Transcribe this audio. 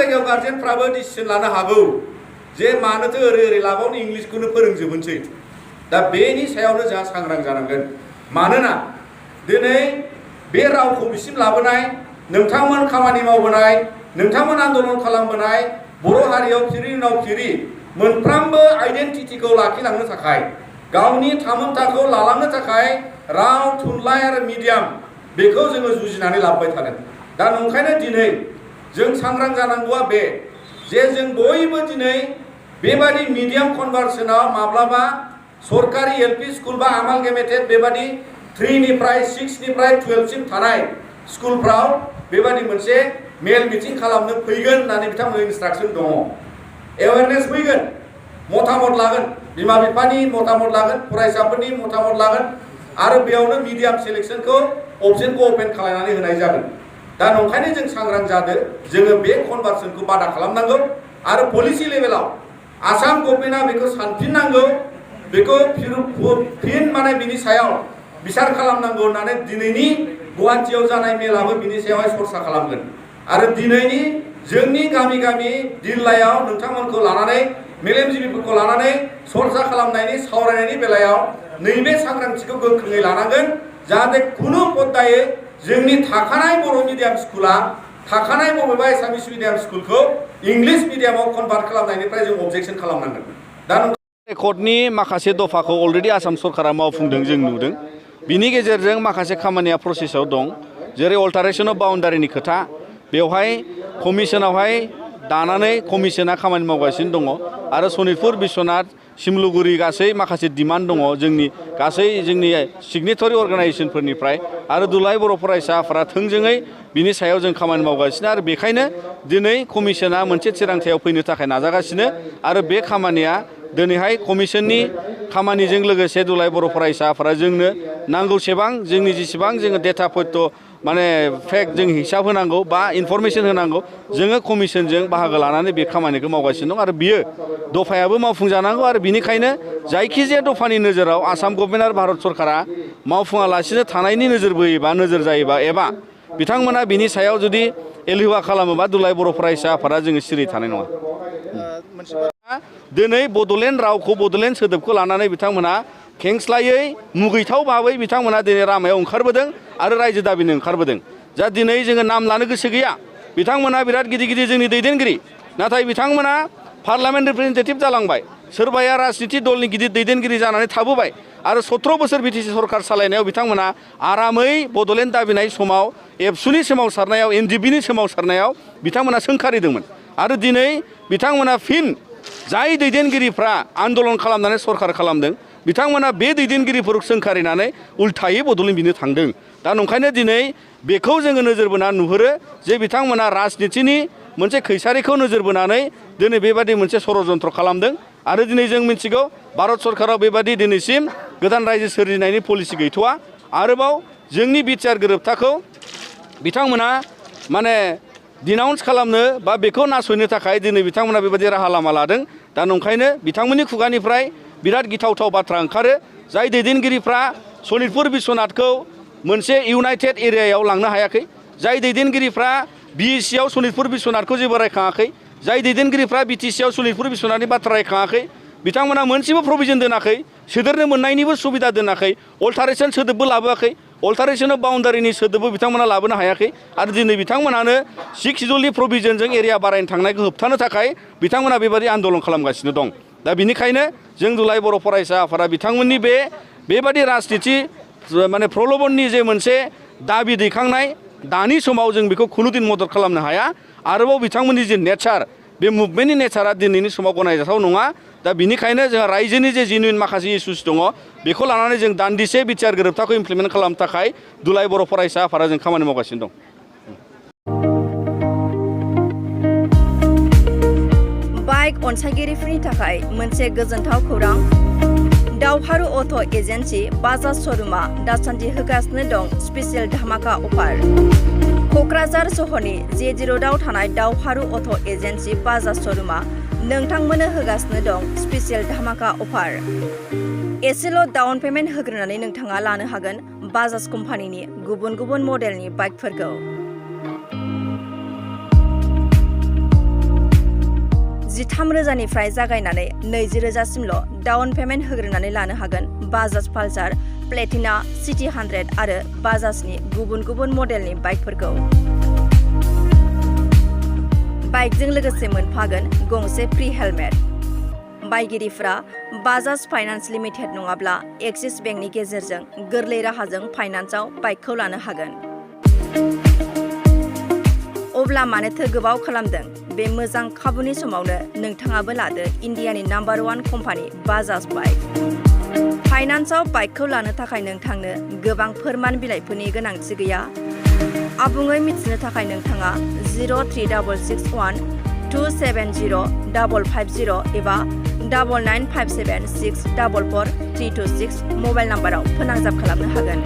जायगायाव गार्जेनफ्राबो डिसिसन लानो हागौ जे मानोथो ओरै लाबावनो इंलिसखौनो फोरोंजोबनोसै दा बेनि सायावनो जोंहा सांग्रां जानांगोन मानोना दिनै बे रावखौ बिसिम लाबोनाय नोंथांमोन खामानि मावबोनाय नोंथांमोन आन्दलन खालामबोनाय बर' हारियाव फिरि उनाव फिरि मोनफ्रोमबो आइडेन्टिटिखौ लाखिलांनो थाखाय गावनि थामोनथाखौ लालांनो थाखाय राव थुनलाइ आरो मिडियाम बेखौ जोङो जुजिनानै लाबोबाय थादों दा नंखायनो दिनै जों सांग्रां जानांगौआ बे जे जों बयबो दिनै बेबादि मिडियाम कनभार्सनाव माब्लाबा सरकारि एलपि स्कुल बा आमालगेमेटेड बेबादि 3 निफ्राय 6 निफ्राय 12 सिम थानाय स्कुलफ्राव बेबादि मोनसे मेल मिटिं खालामनो फैगोन होननानै बिथांमोननि इन्सट्राक्सन दङ एवेयारनेस फैगोन मतामत लागोन बिमा बिफानि मतामत लागोन फरायसाफोरनि मतामत लागोन आरो बेयावनो मिडियाम सिलेक्शनखौ अपसनखौ अपेन खालामनानै होनाय जागोन दा नंखायनो जों सांग्रां जादो जोङो बे कनभार्सनखौ बादा खालामनांगौ आरो पलिसि लेभेलाव आसाम गभर्नमेन्टआ बेखौ सानफिननांगौ बेखौ फिन माने बिनि सायाव बिसार खालामनांगौ होननानै दिनैनि गुवाहाटीयाव जानाय मेलाबो बिनि सायावहाय सरसा खालामगोन आरो दिनैनि जोंनि गामि गामि जिल्लायाव नोंथांमोनखौ लानानै मेलेमजिबिफोरखौ लानानै सरसा खालामनायनि सावरायनायनि बेलायाव नैबे सांग्रांथिखौ गोख्रोङै लानांगोन जाहाथे खुनु पद्दायै जोंनि थाखानाय बर' मिडियाम स्कुला थाखानाय बबेबा एसामिस मिडियाम स्कुलखौ इंलिश मिडियामाव कनभार्ट खालामनायनिफ्राय जों अबजेक्सन खालामनांगोन दा रेकर्डनि माखासे दफाखौ अलरेडि आसाम सरकारा मावफुंदों जों नुदों बिनि गेजेरजों माखासे खामानिया प्रसेसआव दं जेरै अल्टारेशन अफ बाउन्डारिनि खोथा बेवहाय कमिसनावहाय दानानै कमिसना खामानि मावगासिनो दङ आरो सनितपुर बिश्वनाथ सिमलुगुरि गासै माखासे डिमान्ड दङ जोंनि गासै जोंनि सिगनेटरि अर्गानाइजेसनफोरनिफ्राय आरो दुलाराय बर' फरायसा आफादा थोंजोङै बिनि सायाव जों खामानि मावगासिनो आरो बेखायनो दिनै कमिसना मोनसे थिरांथायाव फैनो थाखाय नाजागासिनो आरो बे खामानिया दिनैहाय कमिसननि खामानिजों लोगोसे दुलाराय बर' फरायसा आफादा जोंनो नांगौसेबां जोंनि जेसेबां जोङो डेटा पय्ट माने फेक्ट जों हिसाब होनांगौ बा इनफरमेसन होनांगौ जोङो कमिसनजों बाहागो लानानै बे खामानिखौ मावगासिनो दं आरो बियो दफायाबो मावफुंजानांगौ आरो बिनिखायनो जायखिजाया दफानि नोजोराव आसाम गभर्नमेन्ट आरो भारत सरकारा मावफुङालासिनो थानायनि नोजोर बोयोबा नोजोर जायोबा एबा बिथांमोना बिनि सायाव जुदि एलेहुवा खालामोबा दुलाराय बर' फरायसा आफादा जोङो सिरि थानाय नङा दिनै बड'लेण्ड रावखौ बड'लेण्ड सोदोबखौ लानानै बिथांमोना खेंस्लायै मुगैथाव भाबै बिथांमोना दिनै लामायाव ओंखारबोदों आरो रायजो दाबिनो ओंखारबोदों जा दिनै जोङो नाम लानो गोसो गैया बिथांमोना बिराद गिदिर गिदिर जोंनि दैदेनगिरि नाथाय बिथांमोना पार्लामेन्ट रिप्रेजेन्टेटिभ जालांबाय सोरबाया राजनिति दलनि गिदिर दैदेनगिरि जानानै थाबोबाय आरो 17 बोसोर बिटिसि सरकार सालायनायाव बिथांमोना आरामै बड'लेण्ड दाबिनाय समाव एबसुनि सोमावसारनायाव एनडिबिनि सोमावसारनायाव बिथांमोना सोंखारिदोंमोन आरो दिनै बिथांमोना फिन जाय दैदेनगिरिफ्रा आन्दलन खालामनानै सरकार खालामदों बिथांमोना बे दैदेनगिरिफोरखौ सोंखारिनानै उल्थायै बड'लेण्ड बिनो थांदों दा नंखायनो दिनै बेखौ जोङो नोजोर बोना नुहुरो जे बिथांमोना राजनितिनि मोनसे खैसारिखौ नोजोर बोनानै दिनै बेबादि मोनसे षड़यन्त्र खालामदों आरो दिनै जों मिथिगौ भारत सरकाराव बेबादि दिनैसिम गोदान रायजो सोरजिनायनि पलिसि गैथ'वा आरोबाव जोंनि बिटिआर गोरोबथाखौ बिथांमोना माने डिनाउन्स खालामनो बा बेखौ नासयनो थाखाय दिनै बिथांमोना बेबादि राहा लामा लादों दा नंखायनो बिथांमोननि खुगानिफ्राय बिराद गिथावथाव बाथ्रा ओंखारो जाय दैदेनगिरिफ्रा सनितपुर बिश्वनाथखौ मोनसे इउनाइटेड एरियायाव लांनो हायाखै जाय दैदेनगिरिफ्रा बिएसिआव सनितपुर बिश्वनाथखौ जेबो रायखाङाखै जाय दैदेनगिरिफ्रा बिटिसिआव सनितपुर बिश्वनाथनि बाथ्रा रायखाङाखै बिथांमोना मोनसेबो प्रभिजन दोनाखै सोदेरनो मोननायनिबो सुबिदा दोनाखै अल्टारेशन सोदोबबो लाबोआखै अल्टारेशन अफ बाउन्डारिनि सोदोबबो बिथांमोना लाबोनो हायाखै आरो दिनै बिथांमोनानो 6 शिड्युलनि प्रभिजनजों एरिया बारायनो थांनायखौ होबथानो थाखाय बिथांमोना बेबादि आन्दलन खालामगासिनो दं दा बिनिखायनो जों दुलाराय बर' फरायसा आफादा बिथांमोननि बेबादि राजनिति माने प्रलबननि जे मोनसे दाबि दैखांनाय दानि समाव जों बेखौ खुनुदिन मदद खालामनो हाया आरोबाव बिथांमोननि जे नेचार बे मुभमेन्टनि नेचारा दिनैनि समाव गनायजाथाव नङा दा बिनिखायनो जोंहा रायजोनि जे जेनुइन माखासे इस्युस दङ बेखौ लानानै जों दान्दिसे बिटिआर गोरोबथाखौ इमप्लिमेन्ट खालामनो थाखाय दुलाराय बर' फरायसा आफादा जों खामानि मावगासिनो दं बाइक अनसायगिरिफोरनि थाखाय मोनसे गोजोनथाव खौरां दावहारु अट' एजेन्सि बाजाज श'रुमा दासान्दि होगासिनो दं स्पेसियेल धामाका अफार क'क्राझार सहरनि जे रोडआव थानाय दावहारु अट' एजेन्सि बाजाज श'रुमा नोंथांमोननो होगासिनो दं स्पेसियेल धामाका अफार एसेल' डाउन पेमेन्ट होग्रोनानै नोंथाङा लानो हागोन बाजाज कम्पानिनि गुबुन गुबुन मडेलनि बाइकफोरखौ 13,000निफ्राय जागायनानै 20,000सिमल' डाउन पेमेन्ट होग्रोनानै लानो हागोन बाजाज पालसार, प्लेटिना, सिटी 100 आरो बाजाजनि गुबुन गुबुन मडेलनि बाइकफोरखौ। बाइकजों लोगोसे मोनफागोन गंसे फ्री हेलमेट। बायगिरिफ्रा बाजाज फाइनान्स लिमिटेड नङाब्ला एक्सिस बेंकनि गेजेरजों गोरलै राहाजों फाइनान्सआव बाइकखौ लानो हागोन। अब्ला मानोथो गोबाव खालामदों? बे मोजां खाबुनि समावनो नोंथाङाबो लादो इन्डियानि नाम्बार 1 कम्पानि बाजाज बाइक। फाइनान्सआव बाइकखौ लानो थाखाय नोंथांनो गोबां फोरमान बिलाइफोरनि गोनांथि गैया। आबुङै मिथिनो थाखाय नोंथाङा 03612705550 एबा 9957644326 मबाइल नाम्बाराव फोनांजाब खालामनो हागोन।